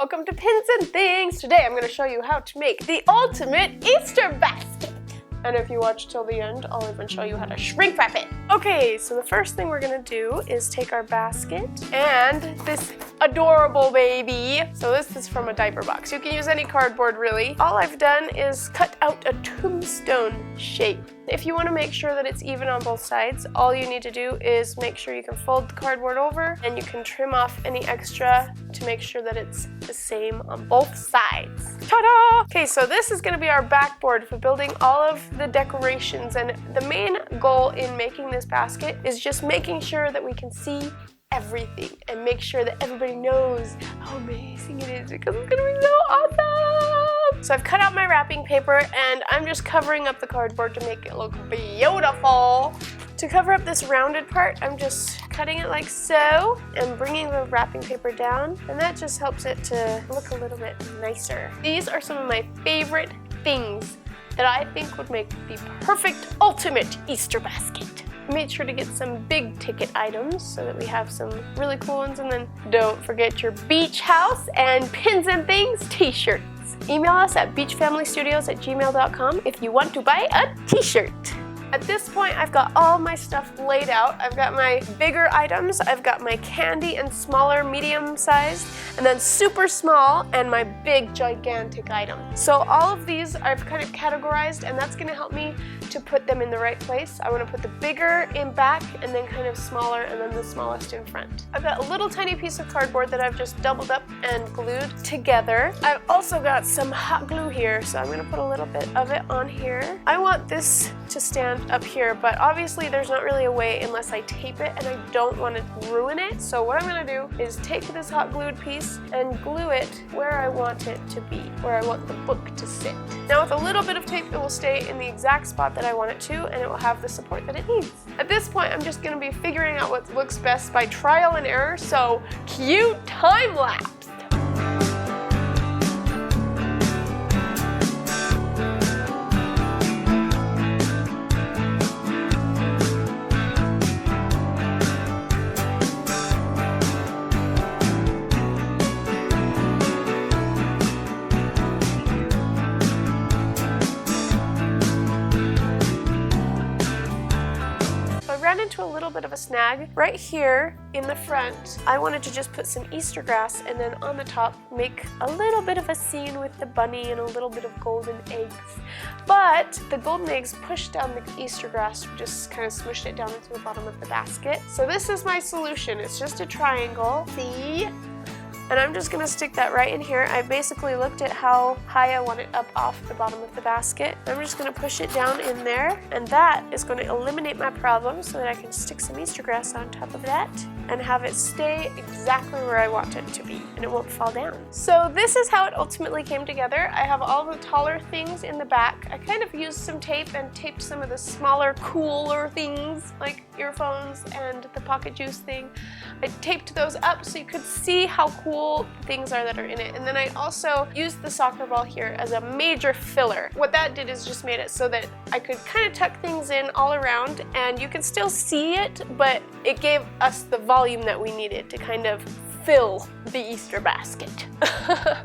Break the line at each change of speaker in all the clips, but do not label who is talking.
Welcome to Pins and Things. Today I'm going to show you how to make the ultimate Easter basket. And if you watch till the end, I'll even show you how to shrink wrap it. Okay, so the first thing we're going to do is take our basket and this adorable baby. So this is from a diaper box. You can use any cardboard really. All I've done is cut out a tombstone shape. If you want to make sure that it's even on both sides, all you need to do is make sure you can fold the cardboard over and you can trim off any extra to make sure that it's the same on both sides. Ta-da! Okay, so this is going to be our backboard for building all of the decorations, and the main goal in making this basket is just making sure that we can see everything and make sure that everybody knows how amazing it is because it's gonna be so awesome. So I've cut out my wrapping paper and I'm just covering up the cardboard to make it look beautiful. To cover up this rounded part, I'm just cutting it like so and bringing the wrapping paper down, and that just helps it to look a little bit nicer. These are some of my favorite things that I think would make the perfect ultimate Easter basket. I made sure to get some big ticket items so that we have some really cool ones, and then don't forget your beach house and Pins and Things t-shirts. Email us at beachfamilystudios@gmail.com if you want to buy a t-shirt. At this point, I've got all my stuff laid out. I've got my bigger items, I've got my candy and smaller, medium sized, and then super small, and my big, gigantic item. So all of these I've kind of categorized, and that's gonna help me to put them in the right place. I wanna put the bigger in back, and then kind of smaller, and then the smallest in front. I've got a little tiny piece of cardboard that I've just doubled up and glued together. I've also got some hot glue here, so I'm gonna put a little bit of it on here. I want this to stand up here, but obviously there's not really a way unless I tape it, and I don't want to ruin it. So what I'm going to do is take this hot glued piece and glue it where I want it to be, where I want the book to sit. Now with a little bit of tape, it will stay in the exact spot that I want it to, and it will have the support that it needs. At this point, I'm just going to be figuring out what looks best by trial and error, so cue time lapse. Into a little bit of a snag right here in the front. I wanted to just put some Easter grass, and then on the top make a little bit of a scene with the bunny and a little bit of golden eggs. But the golden eggs pushed down the Easter grass, just kind of smushed it down into the bottom of the basket. So this is my solution. It's just a triangle. See? And I'm just gonna stick that right in here. I basically looked at how high I want it up off the bottom of the basket. I'm just gonna push it down in there, and that is gonna eliminate my problem so that I can stick some Easter grass on top of that and have it stay exactly where I want it to be, and it won't fall down. So this is how it ultimately came together. I have all the taller things in the back. I kind of used some tape and taped some of the smaller, cooler things like earphones and the pocket juice thing. I taped those up so you could see how cool things are that are in it. And then I also used the soccer ball here as a major filler. What that did is just made it so that I could kind of tuck things in all around, and you can still see it, but it gave us the volume that we needed to kind of fill the Easter basket.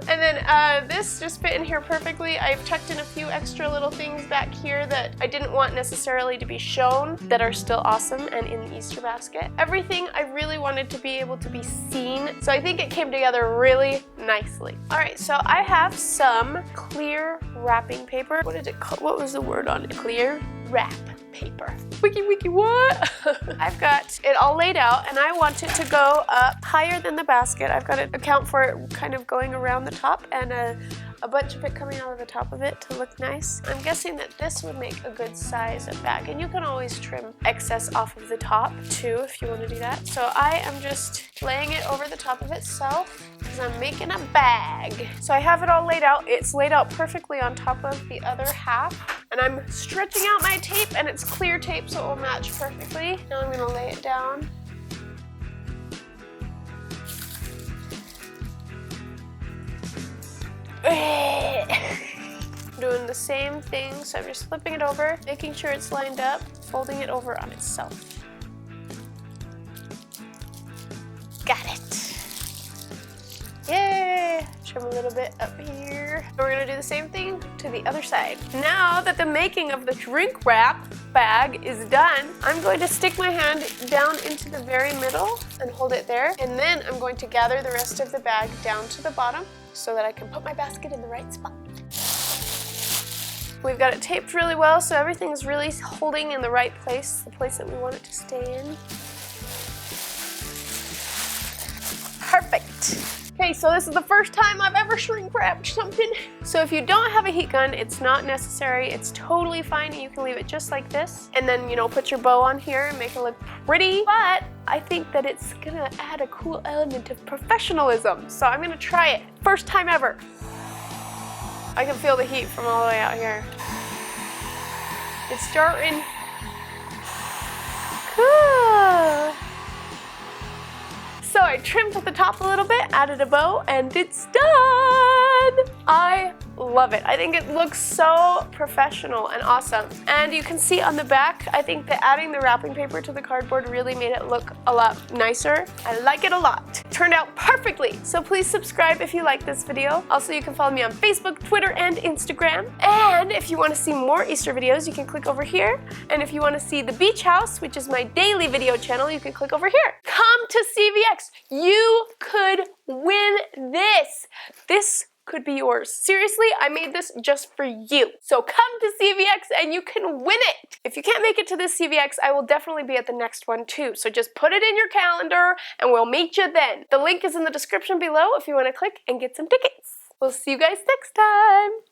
And then this just fit in here perfectly. I've tucked in a few extra little things back here that I didn't want necessarily to be shown that are still awesome and in the Easter basket. Everything I really wanted to be able to be seen, so I think it came together really nicely. All right, so I have some clear wrapping paper. What is it called? What was the word on it? Clear wrap paper. Wiki, what? I've got it all laid out, and I want it to go up higher than the basket. I've got to account for it kind of going around the top, and a bunch of it coming out of the top of it to look nice. I'm guessing that this would make a good size of bag, and you can always trim excess off of the top too if you want to do that. So I am just laying it over the top of itself because I'm making a bag. So I have it all laid out. It's laid out perfectly on top of the other half, and I'm stretching out my tape, and it's clear tape so it will match perfectly. Now I'm gonna lay it down. Doing the same thing, so I'm just flipping it over, making sure it's lined up, folding it over on itself. Got it. Yay! little bit up here. And we're gonna do the same thing to the other side. Now that the making of the shrink wrap bag is done, I'm going to stick my hand down into the very middle and hold it there. And then I'm going to gather the rest of the bag down to the bottom so that I can put my basket in the right spot. We've got it taped really well so everything's really holding in the right place, the place that we want it to stay in. Perfect. Okay, so this is the first time I've ever shrink wrapped something. So if you don't have a heat gun, it's not necessary. It's totally fine. You can leave it just like this. And then, you know, put your bow on here and make it look pretty. But I think that it's gonna add a cool element of professionalism. So I'm gonna try it. First time ever. I can feel the heat from all the way out here. It's starting. Cool. So I trimmed at the top a little bit, added a bow, and it's done! I love it. I think it looks so professional and awesome. And you can see on the back, I think that adding the wrapping paper to the cardboard really made it look a lot nicer. I like it a lot. It turned out perfectly. So please subscribe if you like this video. Also, you can follow me on Facebook, Twitter, and Instagram. And if you want to see more Easter videos, you can click over here. And if you want to see the beach house, which is my daily video channel, you can click over here. Come to CVX. You could win this. This could be yours. Seriously, I made this just for you. So come to CVX and you can win it. If you can't make it to this CVX, I will definitely be at the next one too. So just put it in your calendar and we'll meet you then. The link is in the description below if you want to click and get some tickets. We'll see you guys next time.